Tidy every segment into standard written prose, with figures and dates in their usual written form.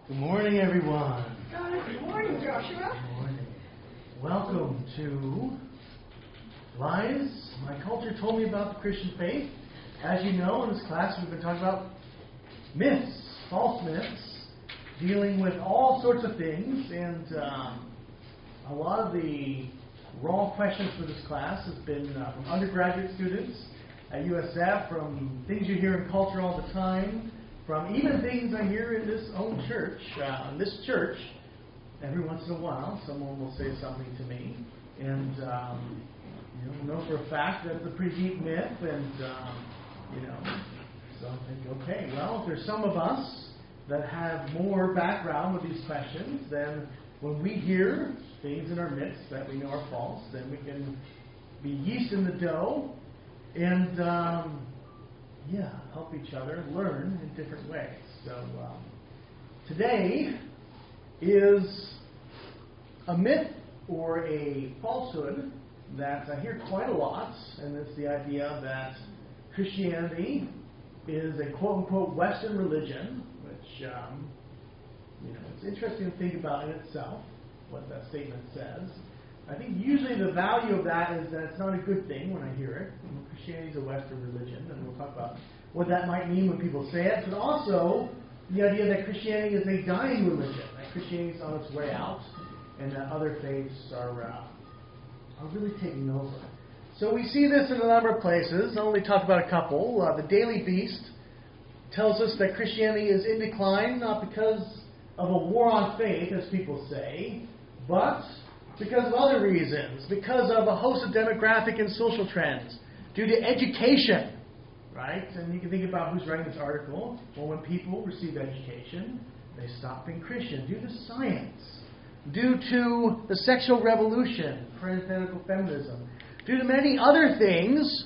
Good morning, everyone. Good morning, Joshua. Good morning. Welcome to Lies My Culture Told Me About the Christian Faith. As you know, in this class we've been talking about myths, false myths, dealing with all sorts of things, and a lot of the raw questions for this class has been from undergraduate students at USF, from things you hear in culture all the time, from even things I hear in this own church. In this church, every once in a while, someone will say something to me, and you know for a fact that it's a pretty deep myth, and so I think, okay, well, if there's some of us that have more background with these questions, then when we hear things in our midst that we know are false, then we can be yeast in the dough and help each other learn in different ways. So today is a myth or a falsehood that I hear quite a lot, and it's the idea that Christianity is a quote-unquote Western religion, which it's interesting to think about in itself, what that statement says. I think usually the value of that is that it's not a good thing when I hear it. Christianity is a Western religion, and we'll talk about what that might mean when people say it, but also the idea that Christianity is a dying religion, that Christianity is on its way out, and that other faiths are really taking over. So we see this in a number of places. I'll only talk about a couple. The Daily Beast tells us that Christianity is in decline, not because of a war on faith, as people say, but because of other reasons, because of a host of demographic and social trends, due to education, right? And you can think about who's writing this article. Well, when people receive education, they stop being Christian. Due to science, due to the sexual revolution, parenthetical feminism, due to many other things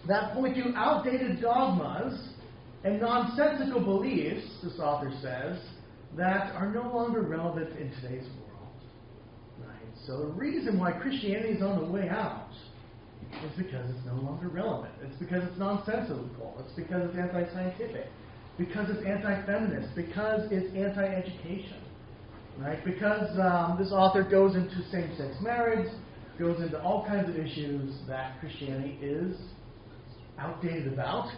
that point to outdated dogmas and nonsensical beliefs, this author says, that are no longer relevant in today's world. Right? So the reason why Christianity is on the way out is because it's no longer relevant. It's because it's nonsensical. It's because it's anti-scientific. Because it's anti-feminist. Because it's anti-education. Right? Because this author goes into same-sex marriage, goes into all kinds of issues that Christianity is outdated about.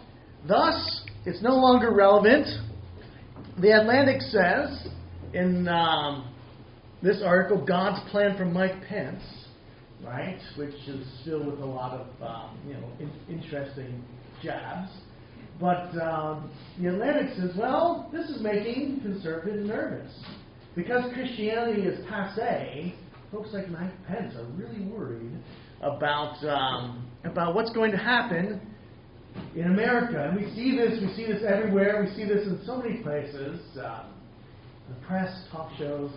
Thus, it's no longer relevant. The Atlantic says in this article, God's plan for Mike Pence, right, which is filled with a lot of interesting jabs. But the Atlantic says, well, this is making conservatives nervous. Because Christianity is passé, folks like Mike Pence are really worried about what's going to happen in America. And we see this everywhere. We see this in so many places, the press, talk shows.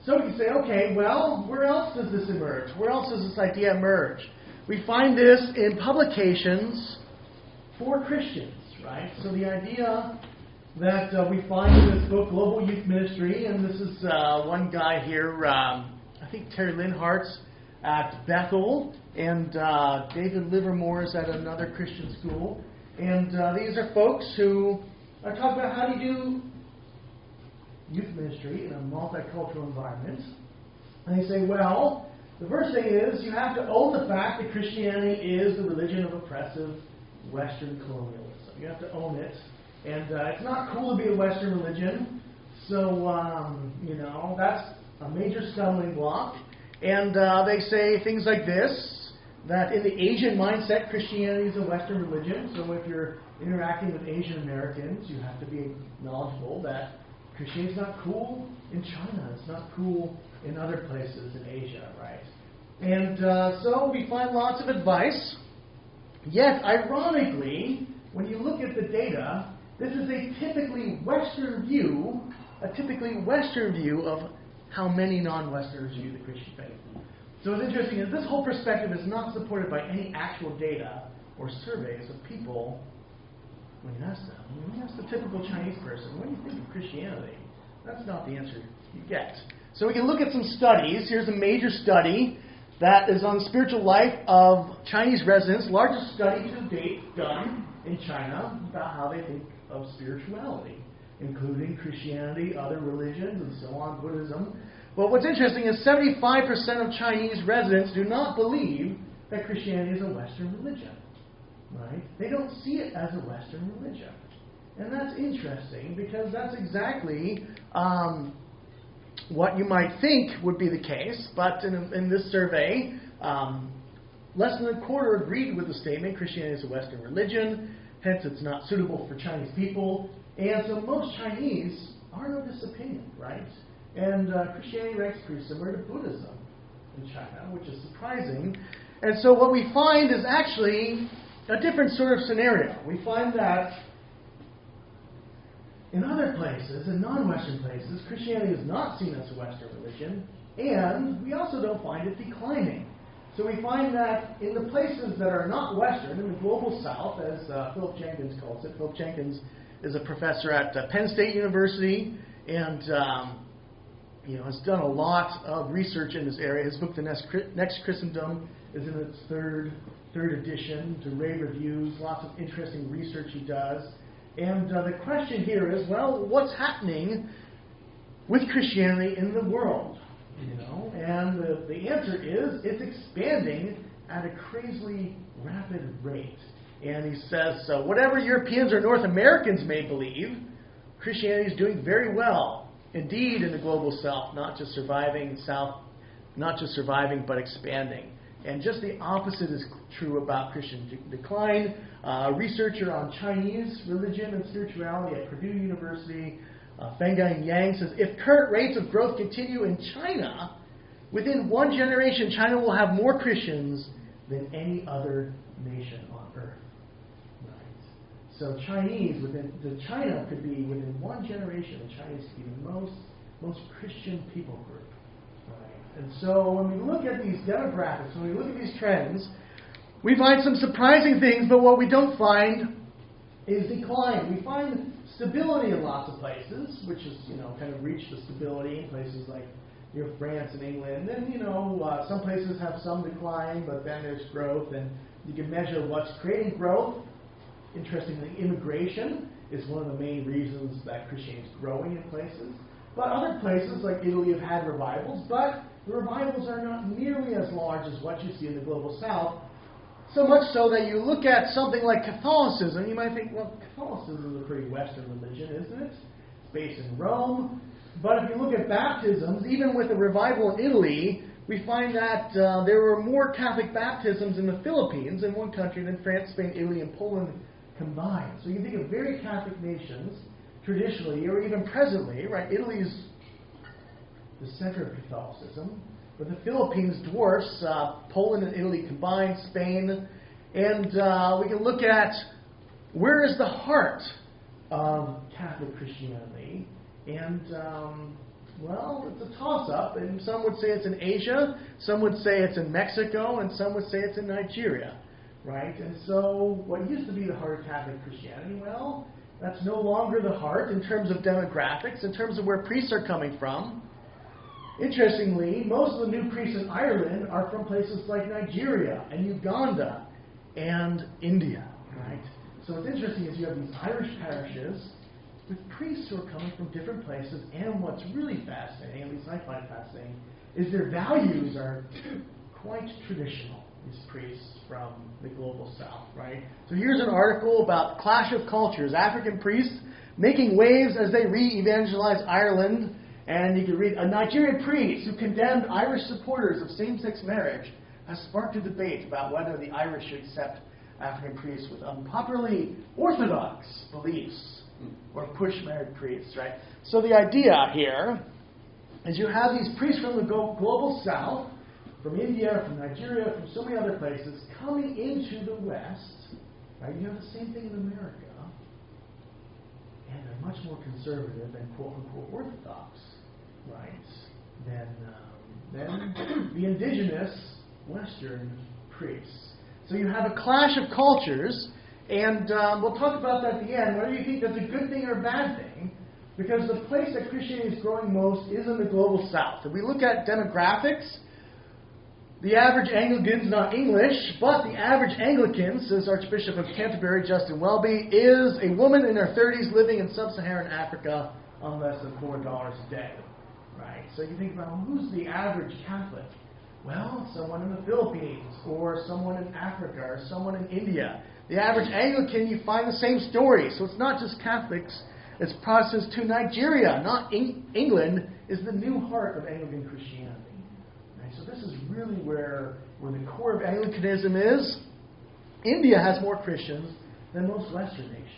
So we can say, okay, well, where else does this emerge? Where else does this idea emerge? We find this in publications for Christians, right? So the idea that we find in this book, Global Youth Ministry, and this is one guy here, I think Terry Linhart's at Bethel, and David Livermore is at another Christian school. And these are folks who are talking about how do you do youth ministry in a multicultural environment. And they say, well, the first thing is you have to own the fact that Christianity is the religion of oppressive Western colonialism. You have to own it. And it's not cool to be a Western religion. So, that's a major stumbling block. And they say things like this, that in the Asian mindset, Christianity is a Western religion. So if you're interacting with Asian Americans, you have to be knowledgeable that Christianity is not cool in China. It's not cool in other places in Asia, right? And so we find lots of advice. Yet, ironically, when you look at the data, this is a typically Western view of how many non-Westerners view the Christian faith. So what's interesting is this whole perspective is not supported by any actual data or surveys of people. When you ask them, when you ask the typical Chinese person, what do you think of Christianity? That's not the answer you get. So we can look at some studies. Here's a major study that is on the spiritual life of Chinese residents, largest study to date done in China about how they think of spirituality. including Christianity, other religions, and so on, Buddhism. But what's interesting is 75% of Chinese residents do not believe that Christianity is a Western religion. Right? They don't see it as a Western religion. And that's interesting because that's exactly what you might think would be the case. But in this survey, less than a quarter agreed with the statement Christianity is a Western religion, hence it's not suitable for Chinese people. And so most Chinese are of this opinion, right? And Christianity ranks pretty similar to Buddhism in China, which is surprising. And so what we find is actually a different sort of scenario. We find that in other places, in non-Western places, Christianity is not seen as a Western religion, and we also don't find it declining. So we find that in the places that are not Western, in the global South, as Philip Jenkins calls it. Philip Jenkins is a professor at Penn State University, and has done a lot of research in this area. His book, The Next Christendom, is in its third edition, to rave reviews, lots of interesting research he does. And the question here is, well, what's happening with Christianity in the world? And the answer is, it's expanding at a crazily rapid rate. And he says, whatever Europeans or North Americans may believe, Christianity is doing very well. Indeed, in the global South, not just surviving, but expanding. And just the opposite is true about Christian decline. A researcher on Chinese religion and spirituality at Purdue University, Fenggang Yang, says, if current rates of growth continue in China, within one generation, China will have more Christians than any other nation on earth. Right? So China could be, within one generation, the Chinese could be the most Christian people group. And so when we look at these demographics, when we look at these trends, we find some surprising things, but what we don't find is decline. We find stability in lots of places, which is, kind of reached the stability in places like France and England. And, some places have some decline, but then there's growth, and you can measure what's creating growth. Interestingly, immigration is one of the main reasons that Christianity is growing in places. But other places, like Italy, have had revivals, but the revivals are not nearly as large as what you see in the global South. So much so that you look at something like Catholicism, you might think, well, Catholicism is a pretty Western religion, isn't it? It's based in Rome. But if you look at baptisms, even with a revival in Italy, we find that there were more Catholic baptisms in the Philippines in one country than France, Spain, Italy, and Poland combined. So you can think of very Catholic nations, traditionally, or even presently, right? Italy is the center of Catholicism, but the Philippines dwarfs Poland and Italy combined, Spain, and we can look at where is the heart of Catholic Christianity, and it's a toss-up, and some would say it's in Asia, some would say it's in Mexico, and some would say it's in Nigeria, right? And so what used to be the heart of Catholic Christianity, well, that's no longer the heart in terms of demographics, in terms of where priests are coming from. Interestingly, most of the new priests in Ireland are from places like Nigeria and Uganda and India, right? So what's interesting is you have these Irish parishes with priests who are coming from different places, and what's really fascinating, at least I find fascinating, is their values are quite traditional, these priests from the global South, right? So here's an article about clash of cultures, African priests making waves as they re-evangelize Ireland. And you can read, a Nigerian priest who condemned Irish supporters of same-sex marriage has sparked a debate about whether the Irish should accept African priests with unpopularly orthodox beliefs or push married priests, right? So the idea here is you have these priests from the global South, from India, from Nigeria, from so many other places, coming into the West, right? You have the same thing in America. And they're much more conservative and quote-unquote orthodox, right, than the indigenous Western priests. So you have a clash of cultures, and we'll talk about that at the end, whether you think that's a good thing or a bad thing, because the place that Christianity is growing most is in the global South. If we look at demographics, The average Anglican's not English, but the average Anglican, says Archbishop of Canterbury Justin Welby, is a woman in her 30s living in sub-Saharan Africa on less than $4 a day. Right? So you think about, well, who's the average Catholic? Well, someone in the Philippines, or someone in Africa, or someone in India. The average Anglican, you find the same story. So it's not just Catholics, it's Protestants to Nigeria, not England, is the new heart of Anglican Christianity. Right? So this is really where the core of Anglicanism is. India has more Christians than most Western nations.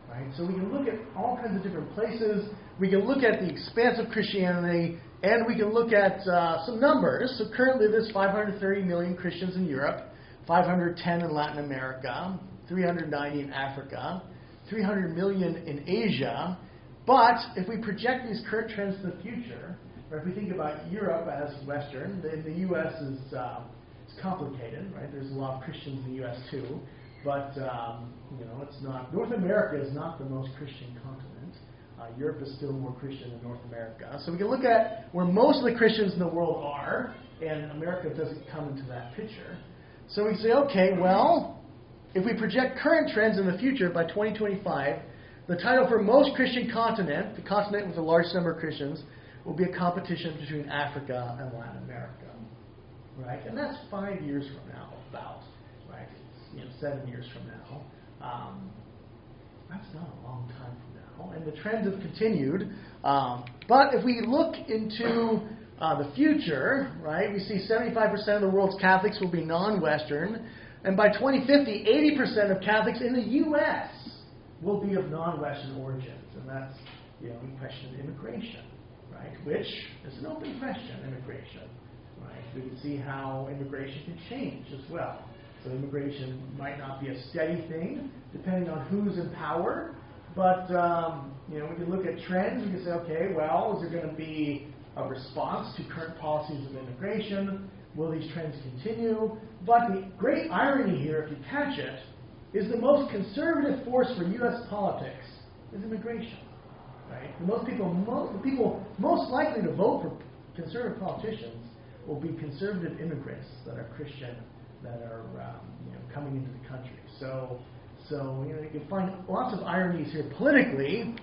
Right? So we can look at all kinds of different places. We can look at the expanse of Christianity, and we can look at some numbers. So currently there's 530 million Christians in Europe, 510 in Latin America, 390 in Africa, 300 million in Asia. But if we project these current trends to the future, or if we think about Europe as Western, then the U.S. is it's complicated, right? There's a lot of Christians in the U.S. too. But, it's not. North America is not the most Christian continent. Europe is still more Christian than North America. So we can look at where most of the Christians in the world are, and America doesn't come into that picture. So we say, okay, well, if we project current trends in the future by 2025, the title for most Christian continent, the continent with the largest number of Christians, will be a competition between Africa and Latin America. Right? And that's 5 years from now, about. Right? 7 years from now. That's not a long time from now. And the trends have continued. But if we look into the future, right, we see 75% of the world's Catholics will be non-Western. And by 2050, 80% of Catholics in the U.S. will be of non-Western origins. And that's the question of immigration, right, which is an open question, immigration. Right? We can see how immigration can change as well. So immigration might not be a steady thing, depending on who's in power. But, we can look at trends. We can say, okay, well, is there going to be a response to current policies of immigration? Will these trends continue? But the great irony here, if you catch it, is the most conservative force for U.S. politics is immigration. Right? The people most likely to vote for conservative politicians will be conservative immigrants that are Christian, that are coming into the country. So you can find lots of ironies here politically,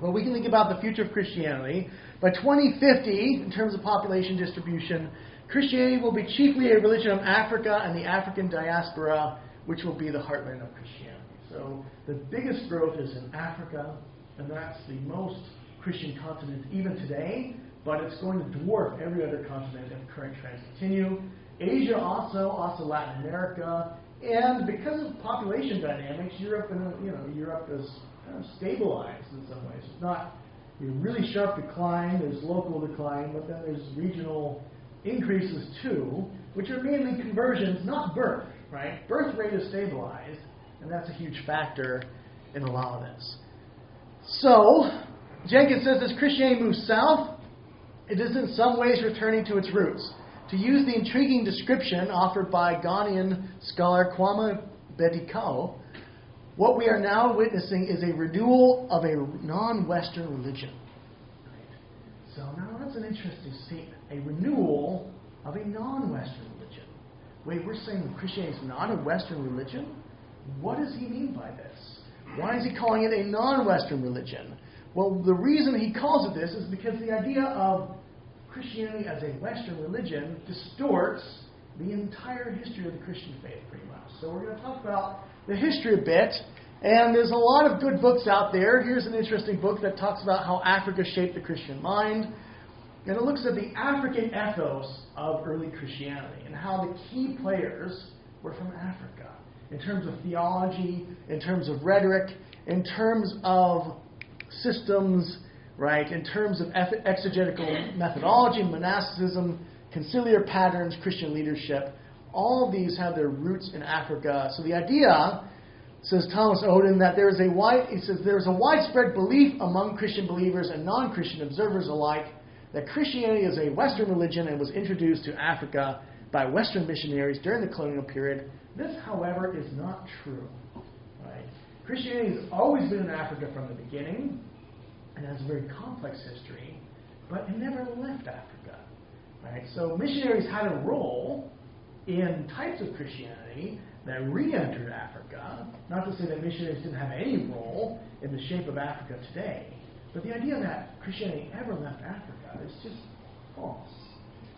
but we can think about the future of Christianity. By 2050, in terms of population distribution, Christianity will be chiefly a religion of Africa and the African diaspora, which will be the heartland of Christianity. So the biggest growth is in Africa, and that's the most Christian continent even today, but it's going to dwarf every other continent if current trends continue. Asia also Latin America, and because of population dynamics, Europe is kind of stabilized in some ways. It's not a really sharp decline. There's local decline, but then there's regional increases too, which are mainly conversions, not birth. Right? Birth rate is stabilized, and that's a huge factor in a lot of this. So Jenkins says as Christianity moves south, it is in some ways returning to its roots. To use the intriguing description offered by Ghanaian scholar Kwame Bedikao, what we are now witnessing is a renewal of a non-Western religion. Right? So now that's an interesting statement. A renewal of a non-Western religion. Wait, we're saying that Christianity is not a Western religion? What does he mean by this? Why is he calling it a non-Western religion? Well, the reason he calls it this is because the idea of Christianity as a Western religion distorts the entire history of the Christian faith pretty much. So we're going to talk about the history a bit, and there's a lot of good books out there. Here's an interesting book that talks about how Africa shaped the Christian mind, and it looks at the African ethos of early Christianity and how the key players were from Africa in terms of theology, in terms of rhetoric, in terms of systems, right, in terms of exegetical methodology, monasticism, conciliar patterns, Christian leadership. All of these have their roots in Africa. So the idea, says Thomas Oden, that there is a widespread belief among Christian believers and non-Christian observers alike that Christianity is a Western religion and was introduced to Africa by Western missionaries during the colonial period. This, however, is not true. Right? Christianity has always been in Africa from the beginning, and has a very complex history, but it never left Africa. Right? So missionaries had a role in types of Christianity that re-entered Africa. Not to say that missionaries didn't have any role in the shape of Africa today, but the idea that Christianity ever left Africa is just false.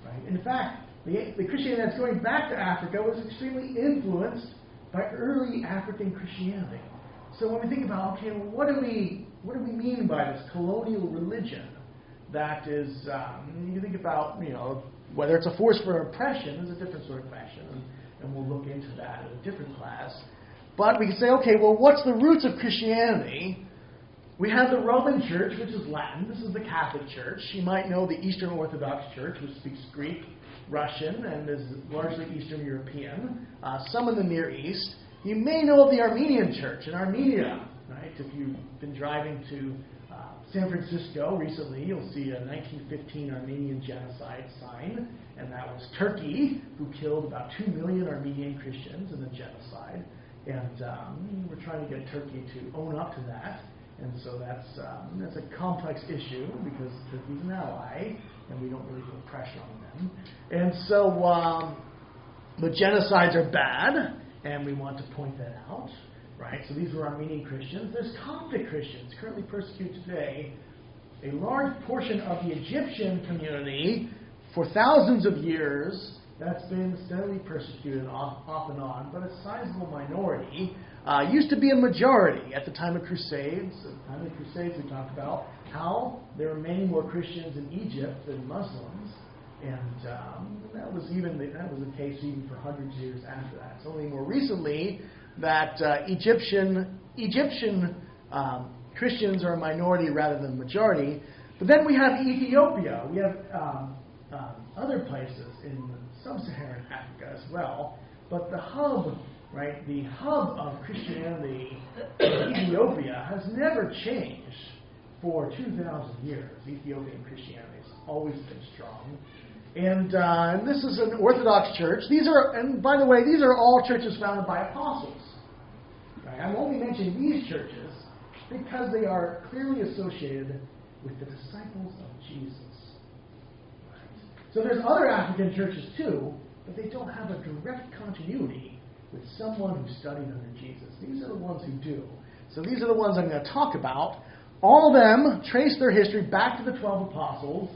Right? In fact, the Christianity that's going back to Africa was extremely influenced by early African Christianity. So when we think about, okay, well, what do we mean by this colonial religion that is, you think about, whether it's a force for oppression is a different sort of question, and we'll look into that in a different class. But we can say, okay, well, what's the roots of Christianity? We have the Roman Church, which is Latin. This is the Catholic Church. You might know the Eastern Orthodox Church, which speaks Greek, Russian, and is largely Eastern European. Some in the Near East. You may know of the Armenian Church in Armenia, right? If you've been driving to San Francisco recently, you'll see a 1915 Armenian genocide sign, and that was Turkey, who killed about 2 million Armenian Christians in the genocide. And we're trying to get Turkey to own up to that. And so that's a complex issue because Turkey's an ally, and we don't really put pressure on them. And so the genocides are bad, and we want to point that out, right? So these were Armenian Christians. There's Coptic Christians currently persecuted today. A large portion of the Egyptian community, for thousands of years, that's been steadily persecuted off and on, but a sizable minority. Used to be a majority at the time of Crusades. At the time of the Crusades, we talked about how there were many more Christians in Egypt than Muslims, and that was the case even for hundreds of years after that. It's only more recently that Egyptian Christians are a minority rather than a majority. But then we have Ethiopia. We have other places in sub-Saharan Africa as well. But the hub of Christianity in Ethiopia has never changed for 2,000 years. Ethiopian Christianity has always been strong. And this is an Orthodox church. And by the way, these are all churches founded by apostles. Right? I'm only mentioning these churches because they are clearly associated with the disciples of Jesus. Right? So there's other African churches too, but they don't have a direct continuity with someone who studied under Jesus. These are the ones who do. So these are the ones I'm going to talk about. All of them trace their history back to the 12 apostles.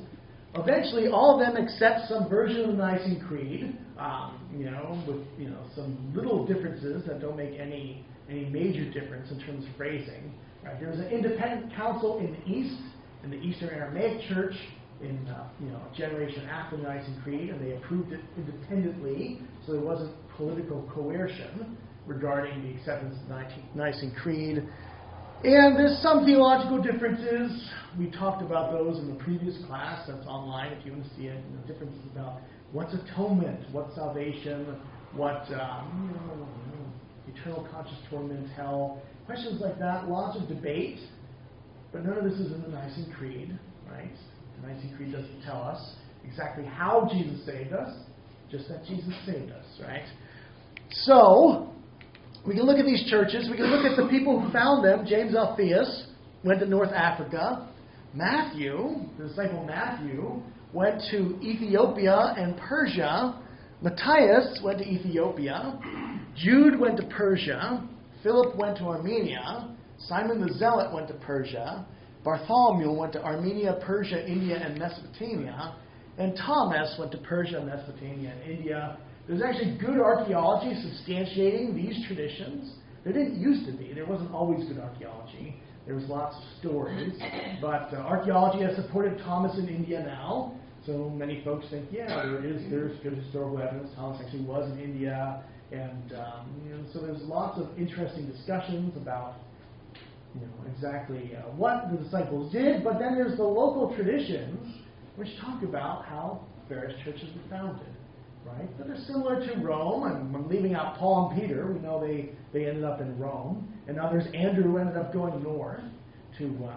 Eventually, all of them accept some version of the Nicene Creed, with some little differences that don't make any major difference in terms of phrasing. Right? There was an independent council in the East, in the Eastern Aramaic Church, in a generation after the Nicene Creed, and they approved it independently, so there wasn't political coercion regarding the acceptance of the Nicene Creed. And there's some theological differences. We talked about those in the previous class. That's online if you want to see it. Differences about what's atonement, what's salvation, what eternal conscious torment, hell. Questions like that. Lots of debate. But none of this is in the Nicene Creed, right? The Nicene Creed doesn't tell us exactly how Jesus saved us, just that Jesus saved us, right? So we can look at these churches. We can look at the people who found them. James Alphaeus went to North Africa. Matthew, the disciple Matthew, went to Ethiopia and Persia. Matthias went to Ethiopia. Jude went to Persia. Philip went to Armenia. Simon the Zealot went to Persia. Bartholomew went to Armenia, Persia, India, and Mesopotamia. And Thomas went to Persia, Mesopotamia, and India. There's actually good archaeology substantiating these traditions. There didn't used to be. There wasn't always good archaeology. There was lots of stories. But archaeology has supported Thomas in India now. So many folks think, there's good historical evidence. Thomas actually was in India. And so there's lots of interesting discussions about exactly what the disciples did. But then there's the local traditions which talk about how various churches were founded. Right? But they're similar to Rome. I'm leaving out Paul and Peter. We know they ended up in Rome. And others, Andrew ended up going north to,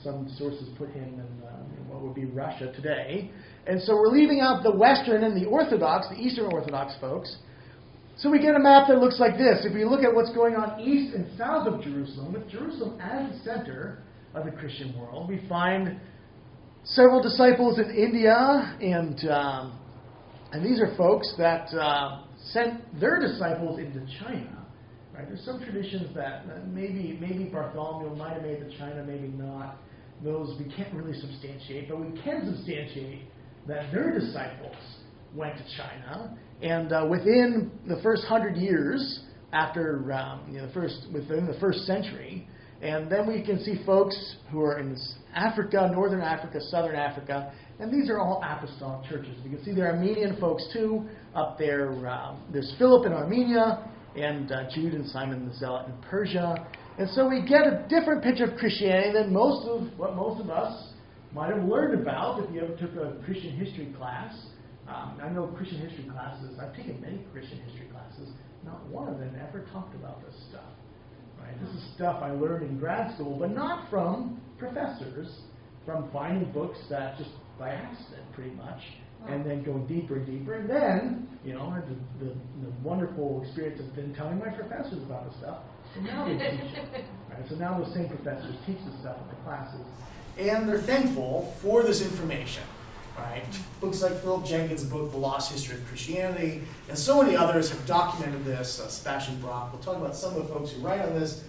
some sources put him in what would be Russia today. And so we're leaving out the Western and the Orthodox, the Eastern Orthodox folks. So we get a map that looks like this. If we look at what's going on east and south of Jerusalem, with Jerusalem as the center of the Christian world, we find several disciples in India, and these are folks that sent their disciples into China. Right? There's some traditions that maybe Bartholomew might have made it to China, maybe not. Those we can't really substantiate, but we can substantiate that their disciples went to China, and within the first 100 years, after within the first century, and then we can see folks who are in Africa, Northern Africa, Southern Africa, and these are all apostolic churches. We can see the Armenian folks too up there. There's Philip in Armenia, and Jude and Simon the Zealot in Persia. And so we get a different picture of Christianity than most of us might have learned about if you ever took a Christian history class. I know Christian history classes, I've taken many Christian history classes, not one of them ever talked about this stuff. Right? This is stuff I learned in grad school, but not from professors, from finding books that just by accident, pretty much, and then going deeper and deeper. And then, the wonderful experience of then telling my professors about the stuff, and now they teach it. Right? So now those same professors teach this stuff in the classes. And they're thankful for this information. Right? Books like Philip Jenkins' book, The Lost History of Christianity, and so many others have documented this. Sebastian Brock. We'll talk about some of the folks who write on this.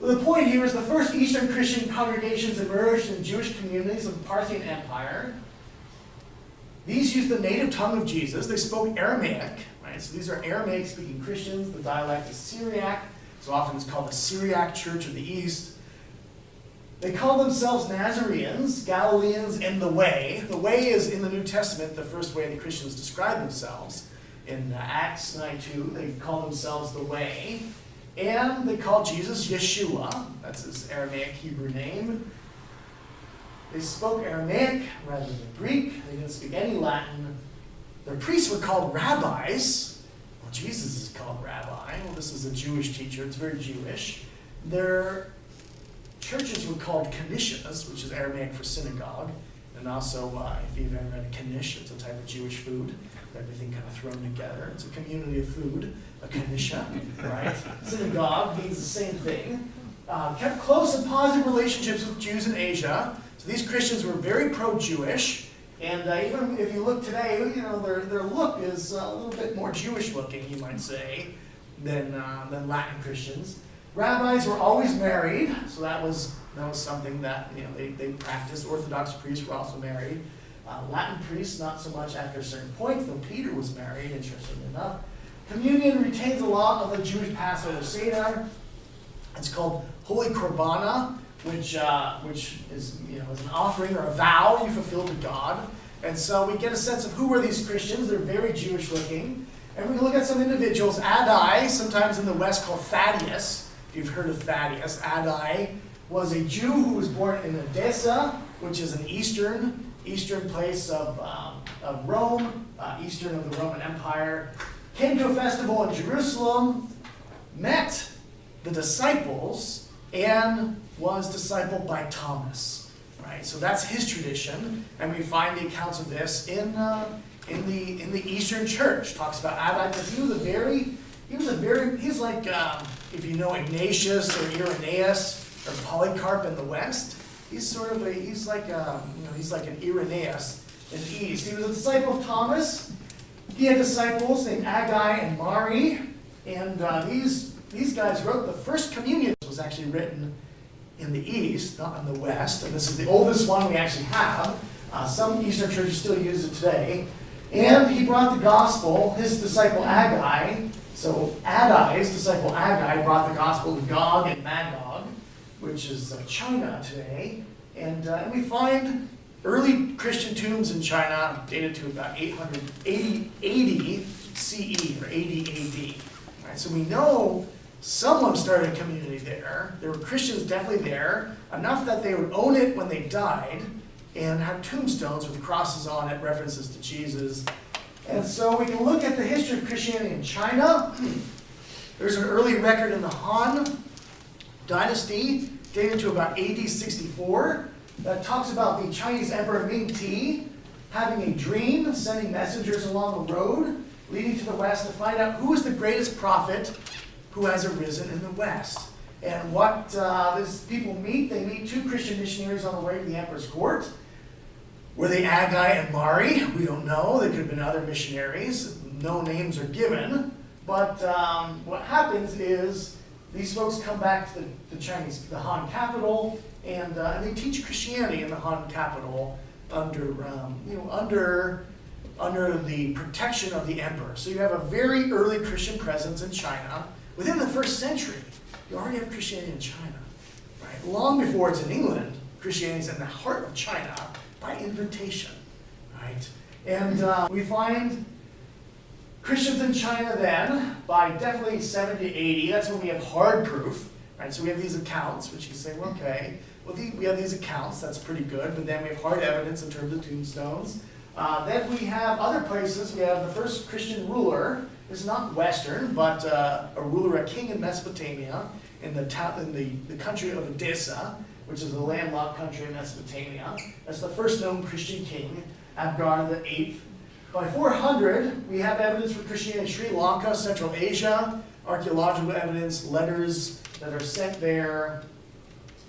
The point here is the first Eastern Christian congregations emerged in Jewish communities of the Parthian Empire. These used the native tongue of Jesus. They spoke Aramaic. Right? So these are Aramaic-speaking Christians. The dialect is Syriac. So often it's called the Syriac Church of the East. They call themselves Nazareans, Galileans, and the Way. The Way is in the New Testament the first way the Christians describe themselves. In Acts 9:2, they call themselves the Way. And they call Jesus Yeshua. That's his Aramaic Hebrew name. They spoke Aramaic rather than Greek. They didn't speak any Latin. Their priests were called rabbis. Well, Jesus is called rabbi. Well, this is a Jewish teacher. It's very Jewish. Their churches were called kanishas, which is Aramaic for synagogue. And also, if you've ever had a kanish, it's a type of Jewish food. Everything kind of thrown together. It's a community of food, a kanisha, right? Synagogue means the same thing. Kept close and positive relationships with Jews in Asia. So these Christians were very pro-Jewish. And even if you look today, their look is a little bit more Jewish looking, you might say, than Latin Christians. Rabbis were always married, so that was something that they practiced. Orthodox priests were also married. Latin priests, not so much after a certain point, though Peter was married, interestingly enough. Communion retains a lot of the Jewish Passover Seder. It's called Holy Korbana, which is an offering or a vow you fulfill to God. And so we get a sense of who were these Christians. They're very Jewish looking. And we look at some individuals. Adai, sometimes in the West called Thaddeus. If you've heard of Thaddeus, Adai was a Jew who was born in Edessa, which is an eastern place of Rome, eastern of the Roman Empire. Came to a festival in Jerusalem, met the disciples, and was discipled by Thomas. Right, so that's his tradition, and we find the accounts of this in the Eastern Church. Talks about Adai because he's like if you know Ignatius or Irenaeus or Polycarp in the West. He's like an Irenaeus in the East. He was a disciple of Thomas. He had disciples named Agai and Mari, and these guys wrote the first communion. Was actually written in the East, not in the West, and this is the oldest one we actually have. Some Eastern churches still use it today. And he brought the gospel, his disciple Agai. So Adai's disciple Agai brought the gospel to Gog and Magog, which is China today. And we find early Christian tombs in China dated to about 880 CE or 80 AD. Right, so we know someone started a community there. There were Christians definitely there, enough that they would own it when they died and have tombstones with crosses on it, references to Jesus. And so we can look at the history of Christianity in China. There's an early record in the Han dynasty dated to about AD 64 that talks about the Chinese Emperor Ming Ti having a dream, sending messengers along the road leading to the West to find out who is the greatest prophet who has arisen in the West. And what these people meet, they meet two Christian missionaries on the way to the emperor's court. Were they Agai and Mari? We don't know. They could have been other missionaries. No names are given. But what happens is these folks come back to the Han capital, and they teach Christianity in the Han capital under the protection of the emperor. So you have a very early Christian presence in China. Within the first century, you already have Christianity in China. Right? Long before it's in England, Christianity is in the heart of China by invitation. Right? And we find Christians in China then, by definitely 70 to 80, that's when we have hard proof. Right? So we have these accounts, which you say, well, okay, we have these accounts, that's pretty good, but then we have hard evidence in terms of tombstones. Then we have other places. We have the first Christian ruler. This is not Western, but a ruler, a king in Mesopotamia, in the country of Edessa, which is a landlocked country in Mesopotamia. That's the first known Christian king, Abgar the VIII. By 400, we have evidence for Christianity in Sri Lanka, Central Asia, archaeological evidence, letters that are sent there.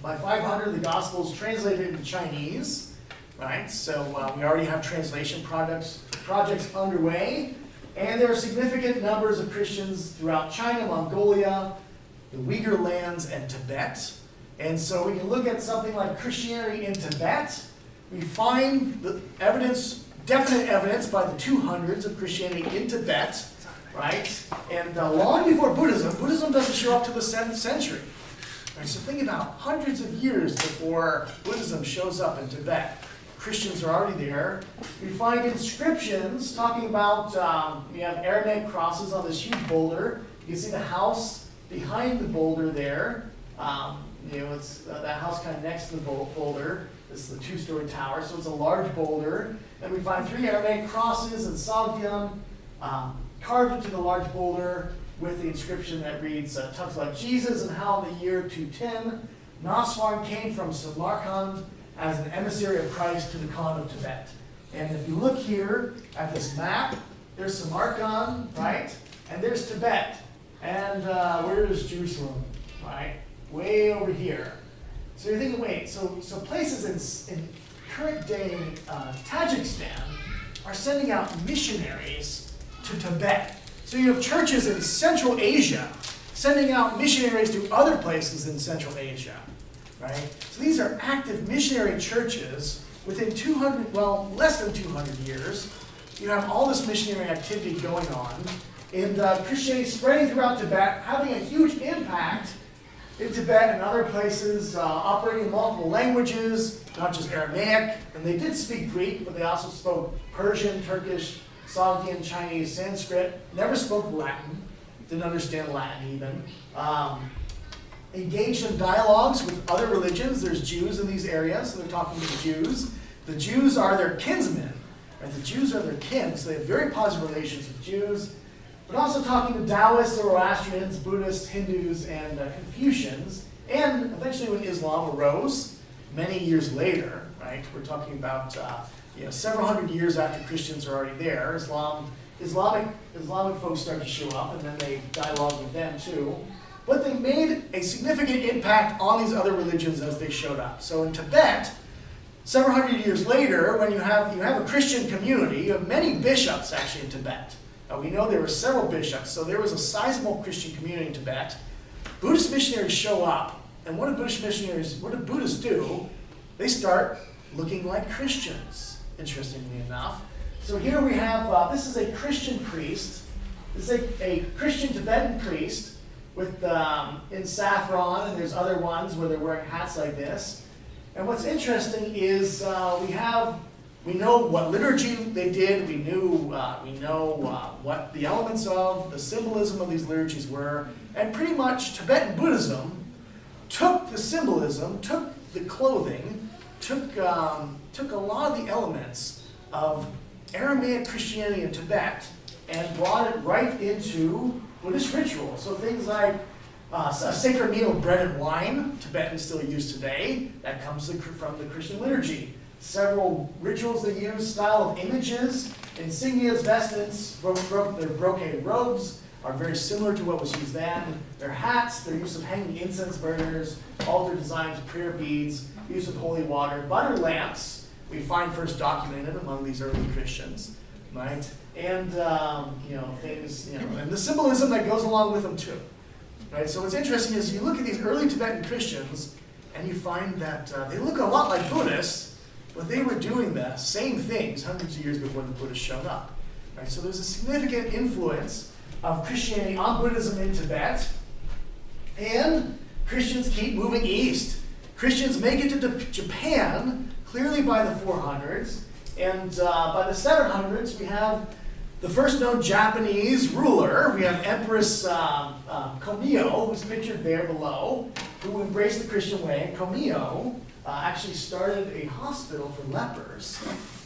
By 500, the gospel is translated into Chinese. Right, so we already have translation projects underway, and there are significant numbers of Christians throughout China, Mongolia, the Uyghur lands, and Tibet. And so we can look at something like Christianity in Tibet. We find the evidence, definite evidence by the 200s of Christianity in Tibet, right? And long before Buddhism doesn't show up to the 7th century. Right, so think about hundreds of years before Buddhism shows up in Tibet. Christians are already there. We find inscriptions talking about, we have Aramaic crosses on this huge boulder. You can see the house behind the boulder there. It's that house kind of next to the boulder. This is the 2-story tower, so it's a large boulder. And we find 3 Aramaic crosses and Sogdian carved into the large boulder with the inscription that reads, talks about Jesus and how in the year 210, Naswan came from Samarkand as an emissary of Christ to the Khan of Tibet. And if you look here at this map, there's Samarkand, right? And there's Tibet. And where is Jerusalem, right? Way over here. So you're thinking, wait, so places in current day Tajikistan are sending out missionaries to Tibet. So you have churches in Central Asia sending out missionaries to other places in Central Asia. Right? So these are active missionary churches within less than 200 years. You have all this missionary activity going on, and Christianity spreading throughout Tibet, having a huge impact in Tibet and other places, operating in multiple languages, not just Aramaic. And they did speak Greek, but they also spoke Persian, Turkish, Sogdian, Chinese, Sanskrit. Never spoke Latin. Didn't understand Latin even. Engaged in dialogues with other religions. There's Jews in these areas, so they're talking to the Jews. The Jews are their kinsmen. Right? The Jews are their kin, so they have very positive relations with Jews. But also talking to Taoists, Zoroastrians, Buddhists, Hindus, and Confucians. And eventually when Islam arose, many years later, right? We're talking about several hundred years after Christians are already there. Islamic folks start to show up, and then they dialogue with them too. But they made a significant impact on these other religions as they showed up. So in Tibet, several hundred years later, when you have a Christian community, you have many bishops actually in Tibet. We know there were several bishops, so there was a sizable Christian community in Tibet. Buddhist missionaries show up, and what do Buddhists do? They start looking like Christians, interestingly enough. So here we have, this is a Christian priest. This is a Christian Tibetan priest with in saffron, and there's other ones where they're wearing hats like this. And what's interesting is we know what liturgy they did. We know what the elements of the symbolism of these liturgies were, and pretty much Tibetan Buddhism took the symbolism, took the clothing, took a lot of the elements of Aramaic Christianity in Tibet and brought it right into Buddhist ritual. So things like a sacred meal of bread and wine, Tibetans still use today, that comes from the Christian liturgy. Several rituals they use, style of images, insignias, vestments, their brocade robes are very similar to what was used then. Their hats, their use of hanging incense burners, altar designs, prayer beads, use of holy water, butter lamps, we find first documented among these early Christians, right? And things, and the symbolism that goes along with them too, right? So what's interesting is you look at these early Tibetan Christians, and you find that they look a lot like Buddhists, but they were doing the same things hundreds of years before the Buddhists showed up, right? So there's a significant influence of Christianity on Buddhism in Tibet, and Christians keep moving east. Christians make it to Japan, clearly by the 400s, and by the 700s we have the first known Japanese ruler. We have Empress Komio, who's pictured there below, who embraced the Christian way. And Komio actually started a hospital for lepers,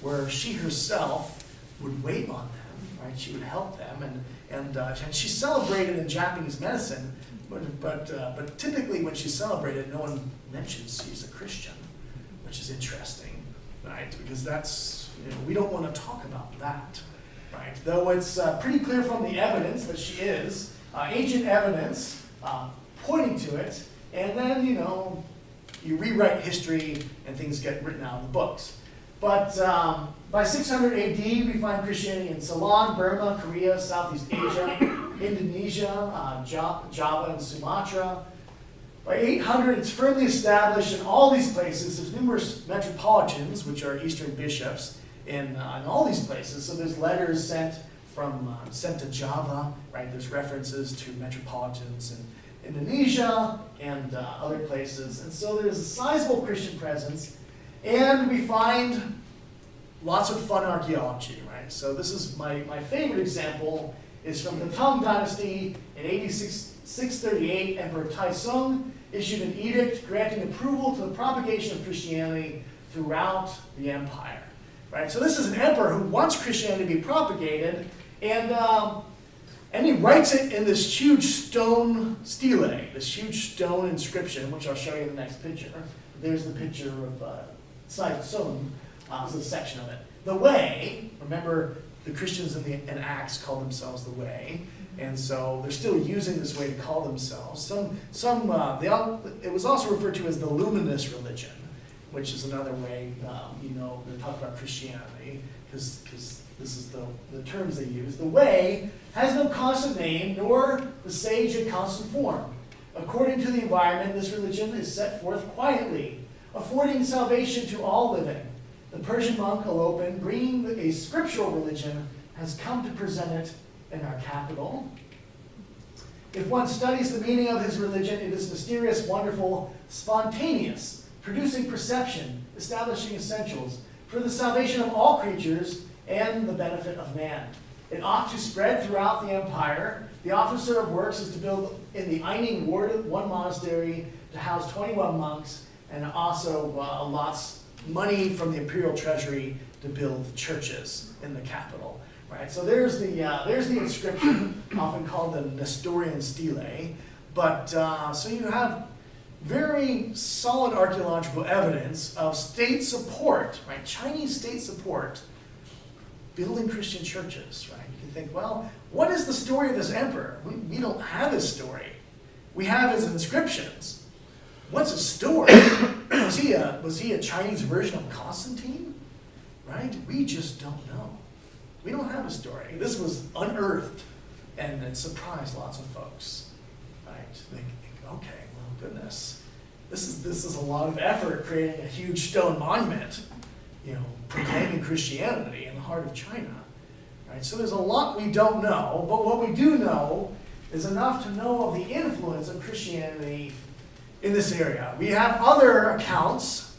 where she herself would wait on them, right? She would help them, and she's celebrated in Japanese medicine, but typically when she's celebrated, no one mentions she's a Christian, which is interesting, right? Because that's, we don't want to talk about that, right? Though it's pretty clear from the evidence that she is, ancient evidence pointing to it, and then, you rewrite history and things get written out in the books. But by 600 AD, we find Christianity in Ceylon, Burma, Korea, Southeast Asia, Indonesia, Java, and Sumatra. By 800, it's firmly established in all these places. There's numerous metropolitans, which are Eastern bishops, in all these places. So there's letters sent to Java, right? There's references to metropolitans in Indonesia and other places. And so there's a sizable Christian presence. And we find lots of fun archaeology, right? So this is my favorite example is from the Tang Dynasty in AD 638. Emperor Taizong issued an edict granting approval to the propagation of Christianity throughout the empire, right? So this is an emperor who wants Christianity to be propagated, and he writes it in this huge stone stele, this huge stone inscription, which I'll show you in the next picture. There's the picture of Taizong, this is a section of it. The Way, remember the Christians in Acts called themselves the Way, and so they're still using this way to call themselves. It was also referred to as the luminous religion, which is another way, they talk about Christianity, because this is the terms they use. The Way has no constant name, nor the sage a constant form. According to the environment, this religion is set forth quietly, affording salvation to all living. The Persian monk Alopin, bringing a scriptural religion, has come to present it in our capital. If one studies the meaning of his religion, it is mysterious, wonderful, spontaneous, producing perception, establishing essentials for the salvation of all creatures and the benefit of man. It ought to spread throughout the empire. The officer of works is to build in the Eining ward one monastery to house 21 monks, and also allots money from the imperial treasury to build churches in the capital. Right, so there's the inscription, often called the Nestorian stele. But so you have very solid archaeological evidence of state support, right? Chinese state support, building Christian churches, right? You can think, well, what is the story of this emperor? We don't have his story. We have his inscriptions. What's his story? Was he a Chinese version of Constantine? Right? We just don't know. We don't have a story. This was unearthed, and it surprised lots of folks. Right? Think, okay, well, goodness, this is a lot of effort creating a huge stone monument, proclaiming Christianity in the heart of China. Right? So there's a lot we don't know, but what we do know is enough to know of the influence of Christianity in this area. We have other accounts,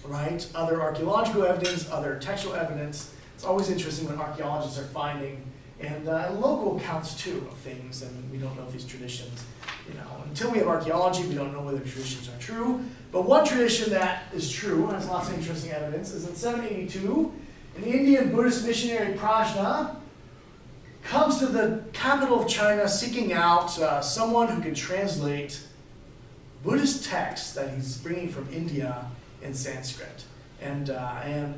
right? Other archaeological evidence, other textual evidence. It's always interesting when archaeologists are finding, and local accounts too of things, and we don't know if these traditions, until we have archaeology, we don't know whether traditions are true. But one tradition that is true, and has lots of interesting evidence, is in 782, an Indian Buddhist missionary Prajna comes to the capital of China seeking out someone who can translate Buddhist texts that he's bringing from India in Sanskrit. And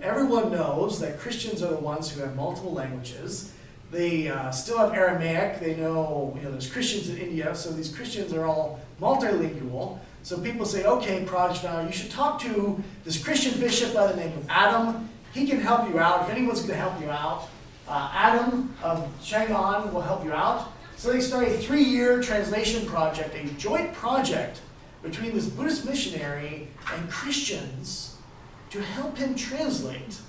everyone knows that Christians are the ones who have multiple languages. They still have Aramaic. They know, there's Christians in India, so these Christians are all multilingual. So people say, okay, Praj, now you should talk to this Christian bishop by the name of Adam. He can help you out. If anyone's going to help you out, Adam of Chang'an will help you out. So they start a 3-year translation project, a joint project between this Buddhist missionary and Christians to help him translate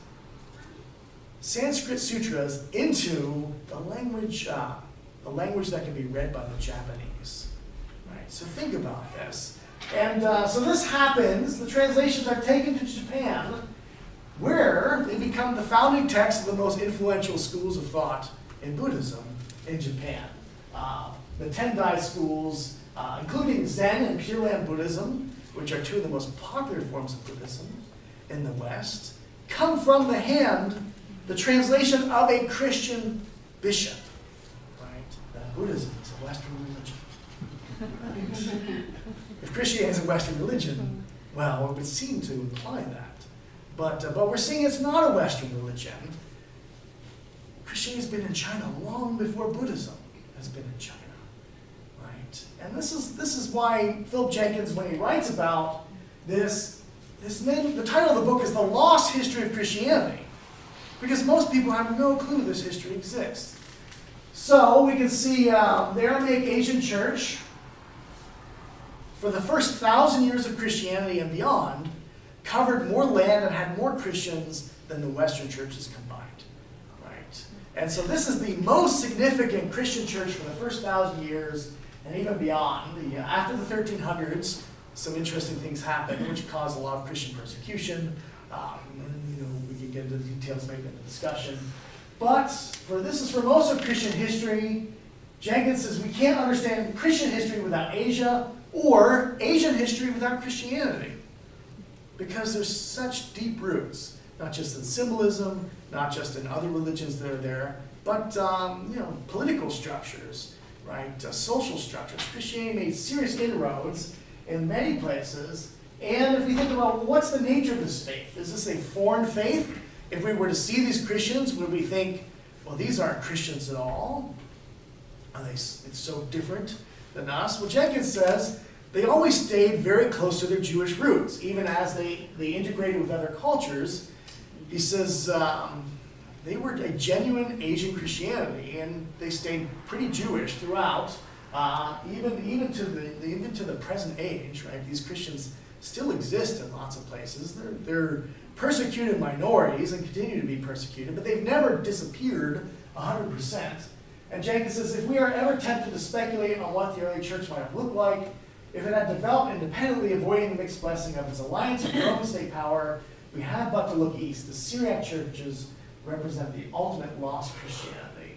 Sanskrit sutras into the language that can be read by the Japanese. Right? So think about this. And so this happens. The translations are taken to Japan, where they become the founding text of the most influential schools of thought in Buddhism in Japan. The Tendai schools, including Zen and Pure Land Buddhism, which are two of the most popular forms of Buddhism in the West, come from the translation of a Christian bishop. Right? That Buddhism is a Western religion. If Christianity is a Western religion, well, it would seem to imply that. But we're seeing it's not a Western religion. Christianity has been in China long before Buddhism has been in China. Right? And this is why Philip Jenkins, when he writes about the title of the book is The Lost History of Christianity. Because most people have no clue this history exists. So we can see the Aramaic Asian church, for the first 1,000 years of Christianity and beyond, covered more land and had more Christians than the Western churches combined. Right? And so this is the most significant Christian church for the first 1,000 years and even beyond. After the 1300s, some interesting things happened which caused a lot of Christian persecution. We can get into the details maybe in the discussion. But this is for most of Christian history. Jenkins says we can't understand Christian history without Asia or Asian history without Christianity. Because there's such deep roots, not just in symbolism, not just in other religions that are there, but political structures, right? Social structures. Christianity made serious inroads in many places. And if we think about what's the nature of this faith, is this a foreign faith? If we were to see these Christians, would we think, well, these aren't Christians at all? It's so different than us? Well, Jenkins says they always stayed very close to their Jewish roots, even as they integrated with other cultures. He says they were a genuine Asian Christianity, and they stayed pretty Jewish throughout, even to the present age. Right? These Christians still exist in lots of places. They're persecuted minorities and continue to be persecuted, but they've never disappeared 100%. And Jenkins says, if we are ever tempted to speculate on what the early church might have looked like, if it had developed independently, avoiding the mixed blessing of its alliance with Roman state power, we have but to look east. The Syriac churches represent the ultimate lost Christianity.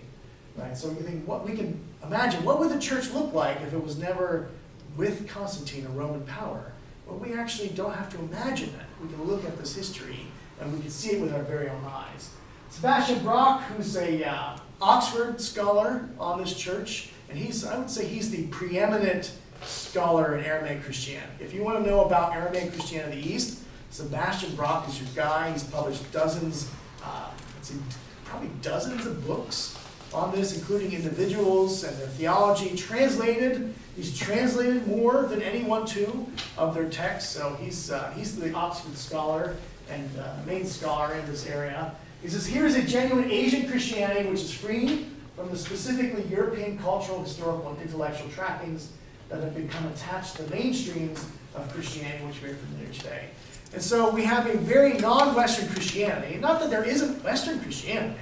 Right? So you think, we can imagine, what would the church look like if it was never with Constantine or Roman power? Well, we actually don't have to imagine it. We can look at this history and we can see it with our very own eyes. Sebastian Brock, who's a Oxford scholar on this church, and I would say he's the preeminent scholar in Aramaic Christianity. If you want to know about Aramaic Christianity in the East, Sebastian Brock is your guy. He's published probably dozens of books on this, including individuals and their theology. He's translated more than anyone of their texts. So he's the Oxford scholar and main scholar in this area. He says, here's a genuine Asian Christianity which is free from the specifically European cultural, historical, and intellectual trappings that have become attached to the mainstreams of Christianity, which we're familiar today. And so we have a very non-Western Christianity. Not that there isn't Western Christianity.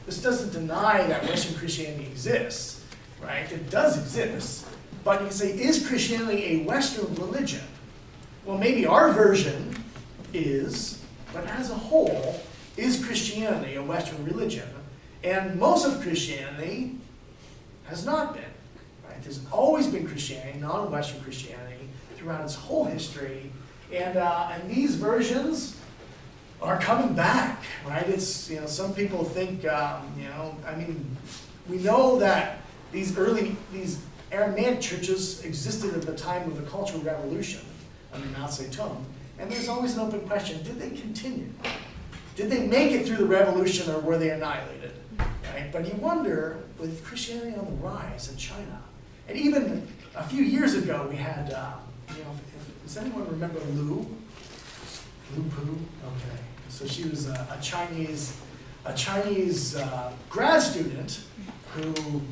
This doesn't deny that Western Christianity exists, right? It does exist. But you can say, is Christianity a Western religion? Well, maybe our version is, but as a whole, is Christianity a Western religion? And most of Christianity has not been. Right? There's always been Christianity, non-Western Christianity, throughout its whole history. And these versions are coming back, right? It's, some people think, we know that these Aramaic churches existed at the time of the Cultural Revolution under Mao Zedong, and there's always an open question, did they continue? Did they make it through the revolution, or were they annihilated? Right? But you wonder, with Christianity on the rise in China, and even a few years ago we had, Does anyone remember Lu? Lu Pu? Okay. So she was a Chinese grad student who,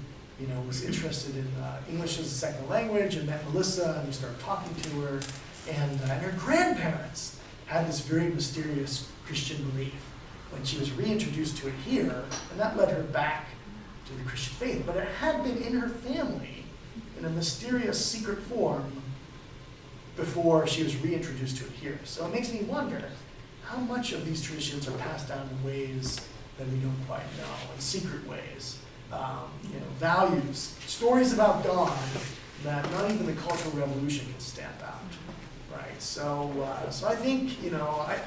was interested in English as a second language, and met Melissa, and we started talking to her. And her grandparents had this very mysterious Christian belief when she was reintroduced to it here, and that led her back to the Christian faith. But it had been in her family in a mysterious secret form before she was reintroduced to it here. So it makes me wonder how much of these traditions are passed down in ways that we don't quite know, in secret ways. Values, stories about God that not even the Cultural Revolution can stamp out. Right. So I think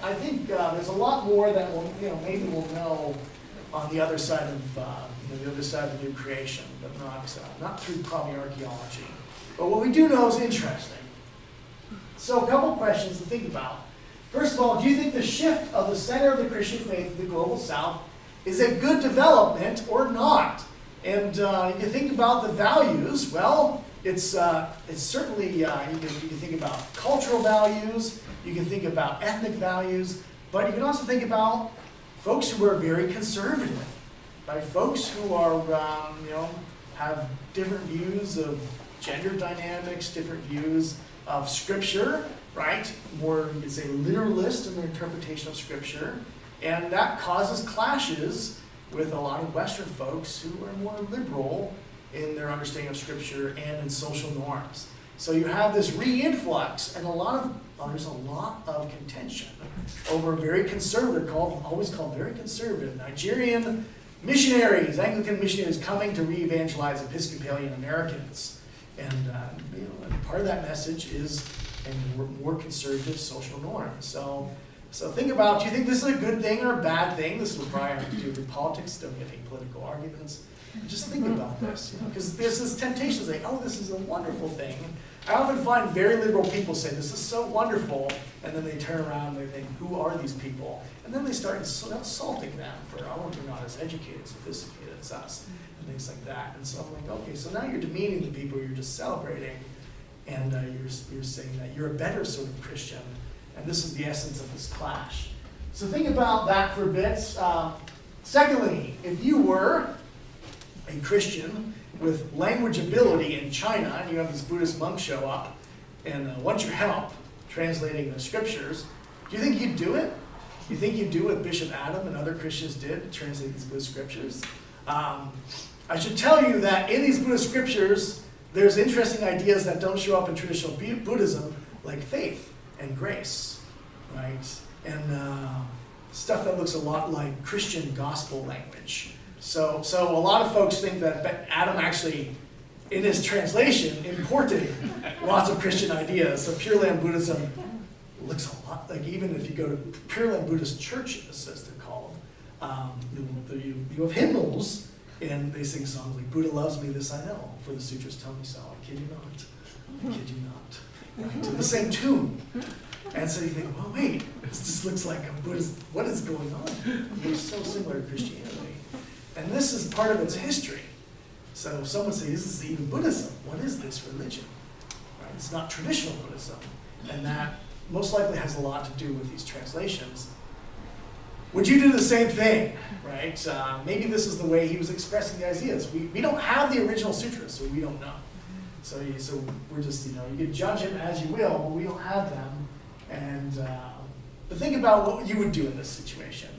I think there's a lot more that maybe we'll know on the other side of the other side of the new creation, but not through probably archaeology. But what we do know is interesting. So a couple questions to think about. First of all, do you think the shift of the center of the Christian faith to the global South is a good development or not? And if you think about the values, well, it's certainly, you can think about cultural values, you can think about ethnic values, but you can also think about folks who are very conservative, right? Folks who are, have different views of gender dynamics, different views of Scripture, right? More, you could say, literalist in their interpretation of Scripture, and that causes clashes with a lot of Western folks who are more liberal in their understanding of Scripture and in social norms. So you have this re-influx, and there's a lot of contention over very conservative, always called very conservative, Nigerian missionaries, Anglican missionaries coming to re-evangelize Episcopalian Americans. And part of that message is a more conservative social norm. So think about, do you think this is a good thing or a bad thing? This will probably have to do with politics, don't get any political arguments. Just think about this, because there's this temptation to say, oh, this is a wonderful thing. I often find very liberal people say, this is so wonderful, and then they turn around and they think, who are these people? And then they start insulting them for, oh, they're not as educated, sophisticated as us, and things like that. And so I'm like, okay, so now you're demeaning the people you're just celebrating, and you're saying that you're a better sort of Christian, and this is the essence of this clash. So think about that for a bit. Secondly, if you were a Christian with language ability in China, and you have this Buddhist monk show up and want your help translating the scriptures, do you think you'd do it? Do you think you'd do what Bishop Adam and other Christians did, translate these Buddhist scriptures? I should tell you that in these Buddhist scriptures, there's interesting ideas that don't show up in traditional Buddhism, like faith and grace, right? And stuff that looks a lot like Christian gospel language. So a lot of folks think that Adam actually, in his translation, imported lots of Christian ideas. So Pure Land Buddhism looks a lot like, even if you go to Pure Land Buddhist churches, as they're called, you have hymnals, and they sing songs like, Buddha loves me, this I know, for the sutras tell me so. I kid you not. I kid you not. Right? To the same tune. And so you think, well, wait, this just looks like a Buddhist, what is going on? It's so similar to Christianity. And this is part of its history. So someone says, this is even Buddhism. What is this religion? Right? It's not traditional Buddhism. And that most likely has a lot to do with these translations. Would you do the same thing? Right? Maybe this is the way he was expressing the ideas. We don't have the original sutras, so we don't know. So we're just, you can judge it as you will, but we don't have them. And but think about what you would do in this situation,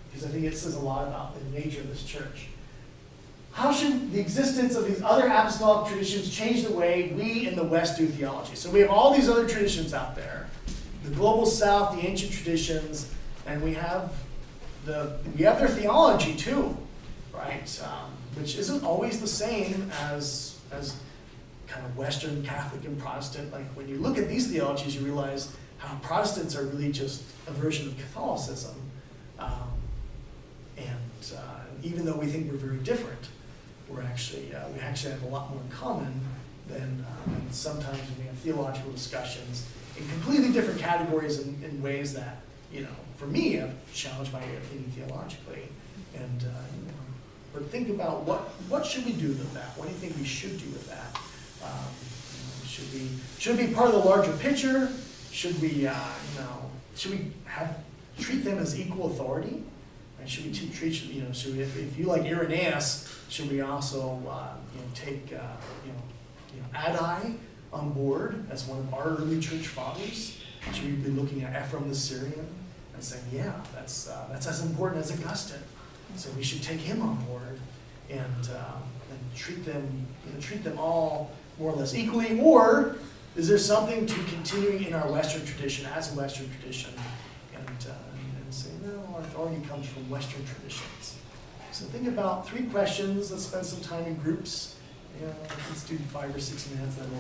because I think it says a lot about the nature of this church. How should the existence of these other apostolic traditions change the way we in the West do theology? So we have all these other traditions out there, the global South, the ancient traditions, and we have their theology too, right? Which isn't always the same as kind of Western Catholic and Protestant. Like when you look at these theologies, you realize how Protestants are really just a version of Catholicism. And even though we think we're very different, we actually have a lot more in common than sometimes when we have theological discussions in completely different categories in ways that, for me, have challenged my thinking theologically. And but think about what should we do with that? What do you think we should do with that? Should it be part of the larger picture? should we treat them as equal authority? Right? Should we treat, if you like Irenaeus, should we also take Addai on board as one of our early church fathers? Should we be looking at Ephraim the Syrian and saying, yeah, that's as important as Augustine, so we should take him on board and treat them all more or less equally? Or is there something to continuing in our Western tradition as a Western tradition and say, no, our authority comes from Western traditions? So think about 3 questions. Let's spend some time in groups. Let's do 5 or 6 minutes. Then we'll